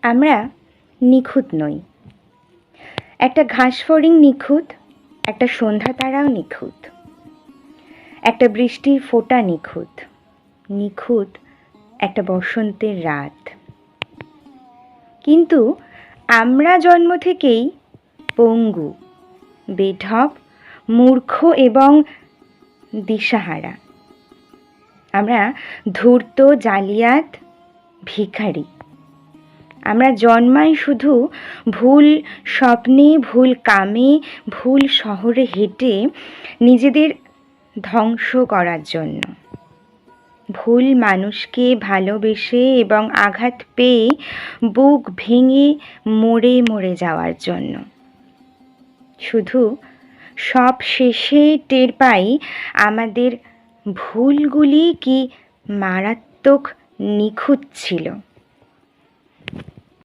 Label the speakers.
Speaker 1: আমরা নিখুঁত নই। একটা ঘাসফড়িং নিখুঁত, একটা সন্ধ্যা তারাও নিখুঁত, একটা বৃষ্টির ফোঁটা নিখুঁত, নিখুঁত একটা বসন্তের রাত। কিন্তু আমরা জন্ম থেকেই পঙ্গু, বেঢপ, মূর্খ এবং দিশাহারা। আমরা ধূর্ত, জালিয়াত, ভিখারি। আমরা জন্মাই শুধু ভুল স্বপ্নে, ভুল কামে, ভুল শহরে হেঁটে নিজেদের ধ্বংস করার জন্য, ভুল মানুষকে ভালোবেসে এবং আঘাত পেয়ে বুক ভেঙে মরে মরে যাওয়ার জন্য। শুধু সব শেষে টের পাই আমাদের ভুলগুলি কি মারাত্মক নিখুঁত ছিল।